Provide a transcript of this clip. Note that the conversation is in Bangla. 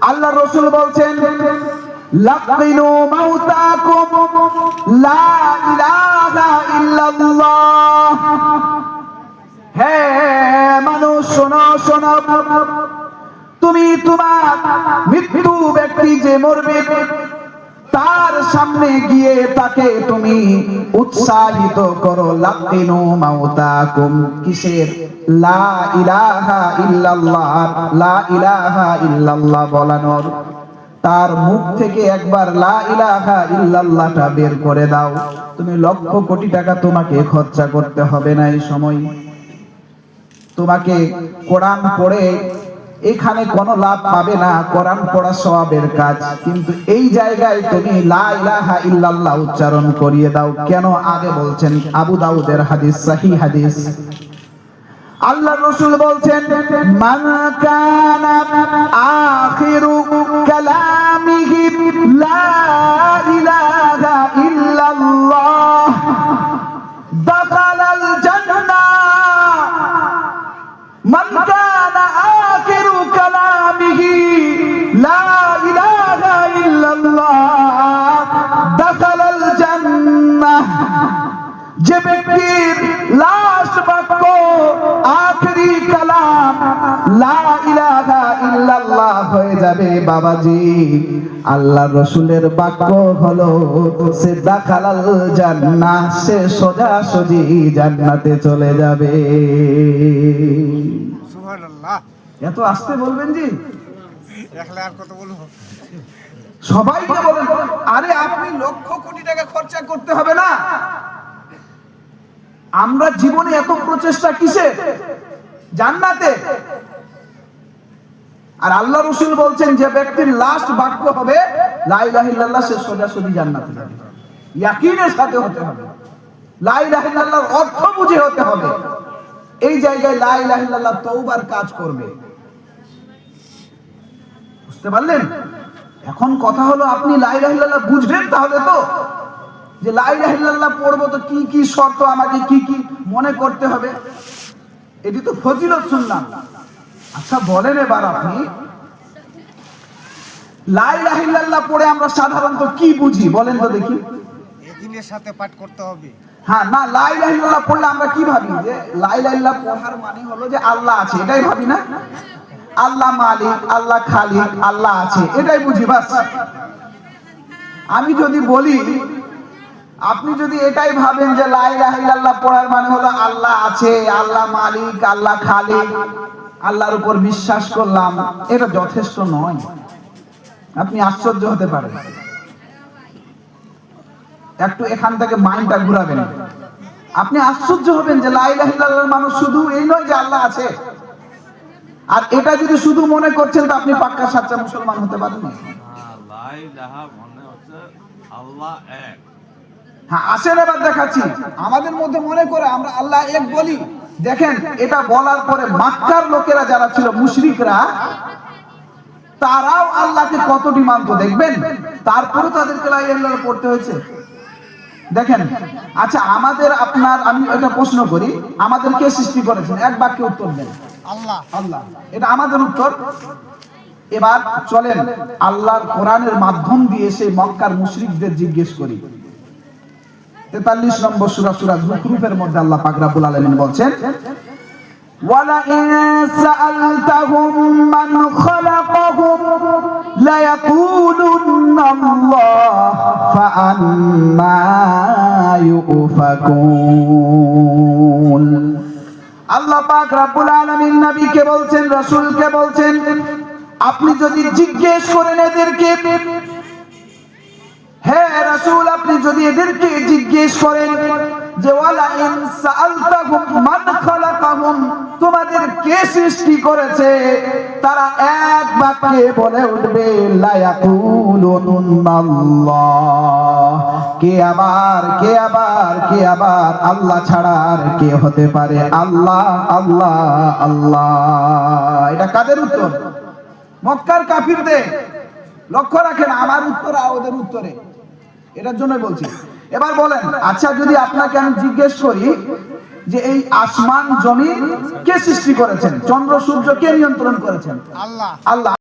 আল্লাহ রাসূল বলছেন লাকিনু মাউতাকুম লা ইলাহা ইল্লাল্লাহ। হে মানুষ শোনো শোনো, তুমি তোমার মৃত্যু ব্যক্তি যে মরবে তার সামনে গিয়ে তাকে তুমি উৎসাহিত করো। লাকিনু মাউতাকুম, কিসের? লা ইলাহা ইল্লাল্লাহ, লা ইলাহা ইল্লাল্লাহ বলানোর। তার মুখ থেকে একবার লা ইলাহা ইল্লাল্লাহটা বের করে দাও, তুমি লক্ষ কোটি টাকা তোমাকে খরচা করতে হবে না। এই সময় তোমাকে কোরআন পড়ে এখানে কোনো লাভ পাবে না, কোরআন পড়া সওয়াবের কাজ, কিন্তু এই জায়গায় তুমি লা ইলাহা ইল্লাল্লাহ উচ্চারণ করিয়ে দাও। কেন? আগে বলছেন, আবু দাউদের হাদিস, সহিহ হাদিস, আল্লাহ রাসূল বলছেন মান কানা আখিরু কালামিহি লা ইলাহা ইল্লাল্লাহ দাখালাল জান্নাহ। মান কানা আখিরু কালামিহি লা ইলাহা ইল্লাল্লাহ দাখালাল জান্নাহ। যে ব্যক্তির লাস্ট বাক্য আখেরি কালাম লা ইলাহা ইল্লাল্লাহ হয়ে যাবে বাবাজি, আল্লাহর রাসূলের বাক্য হলো সে দাখালাল জান্নাহ, সে সোজাসুজি জান্নাতে চলে যাবে। সুবহানাল্লাহ। এত আস্তে বলবেন জি, একলা আর কত বলবো? সবাইকে বলেন, আরে আপনি লক্ষ কোটি টাকা খরচা করতে হবে না। আমরা জীবনে এত প্রচেষ্টা কিসের? জান্নাতে। আর আল্লাহ রাসূল বলছেন যে ব্যক্তির লাস্ট বাক্য হবে লা ইলাহা ইল্লাল্লাহ, সে সোজাসুজি জান্নাতে যাবে। ইয়াকিনের সাথে হতে হবে, লা ইলাহা ইল্লাল্লাহর অর্থ বুঝে হতে হবে। এই জায়গায় লা ইলাহা ইল্লাল্লাহ তওবার কাজ করবে। বুঝতে পারলেন? এখন কথা হলো আপনি লা ইলাহা ইল্লাল্লাহ বুঝবেন তাহলে তো, যে লা ইলাহা ইল্লাল্লাহ পড়বো তো কি কি শর্ত, আমাকে কি কি মনে করতে হবে, এটি তো ফজিলত শুনলাম। আচ্ছা বলেন এবার আপনি লা ইলাহা ইল্লাল্লাহ পড়ে আমরা সাধারণত কি বুঝি বলেন তো দেখি? ইয়াকিনের সাথে পাঠ করতে হবে। হ্যাঁ, না লা ইলাহা ইল্লাল্লাহ পড়লে আমরা কি ভাবি? যে লা ইলাহা ইল্লাল্লাহ পড়ার মানে হলো যে আল্লাহ আছে, এটাই ভাবি না? আল্লাহ মালিক, আল্লাহ খালিক, আল্লাহ আছে, এটাই বুঝি বাস। আমি যদি বলি, আপনি যদি এটাই ভাবেন যে লা ইলাহা ইল্লাল্লাহ পড়ার মানে হলো আল্লাহ আছে, আল্লাহ মালিক, আল্লাহ খালিক, আল্লাহর উপর বিশ্বাস করলাম, এটা যথেষ্ট নয়। আপনি আশ্চর্য হতে পারেন। একটু এখান থেকে মাইন্ডটা ঘুরাবেন, আপনি আশ্চর্য হবেন যে লা ইলাহা ইল্লাল্লাহর মানুষ শুধু এই নয় যে আল্লাহ আছে। আর এটা যদি শুধু মনে করছেন তো আপনি পাক্কা সাচ্চা মুসলমান হতে পারেন না। লা ইলাহা মানে হচ্ছে আল্লাহ এক। হ্যাঁ, আসেন এবার দেখাচ্ছি। আমাদের মধ্যে মনে করে আমরা আল্লাহ এক বলি। দেখেন, এটা বলার পরে মক্কার লোকেরা যারা ছিল, মুশরিকরা, তারাও আল্লাহকে কতটি মানত দেখবেন, তারপরে তাদেরকে লা ইলাহা ইল্লাল্লাহ পড়তে হয়েছে। দেখেন, আচ্ছা আমাদের আপনার, আমি এটা প্রশ্ন করি, আমাদের কে সৃষ্টি করেছেন? এক বাক্যে উত্তর দেন। আল্লাহ। আল্লাহ, এটা আমাদের উত্তর। এবার চলেন আল্লাহর কোরআনের মাধ্যম দিয়ে সেই মক্কার মুশরিকদের জিজ্ঞেস করি। 43 নম্বর সূরা, সূরা যুখরুফের মধ্যে আল্লাহ পাক রব্বুল আলামিন বলছেন ওয়ালা ইন সাআলতাহুম মান খালাকাহুম লা ইয়াকুলুন্নাল্লাহ ফাআন্না ইউফাকুন। আল্লাহ পাক রব্বুল আলামিন নবীকে বলছেন, রাসূলকে বলছেন, আপনি যদি জিজ্ঞেস করেন এদেরকে, হে রাসূল আপনি যদি এদেরকে জিজ্ঞেস করেন যে ওয়ালা ইন সাআলতাহুম মান খালাকাহুম, তোমাদের কে সৃষ্টি করেছে, তারা এক বাক্যে বলে উঠবে লা ইয়াকুলুনাল্লাহ। কে আবার কে আবার কে আবার আল্লাহ ছাড়া আর কে হতে পারে? আল্লাহ আল্লাহ আল্লাহ। এটা কাদের উত্তর? মক্কার কাফিরদের। লক্ষ্য রাখেন আমার উত্তর আর ওদের উত্তরে, এটার জন্য বলছি। এবার বলেন, আচ্ছা যদি আপনাকে আমি জিজ্ঞেস করি যে এই আসমান জমিন কে সৃষ্টি করেছেন, চন্দ্র সূর্য কে নিয়ন্ত্রণ করেছেন? আল্লাহ। আল্লাহ।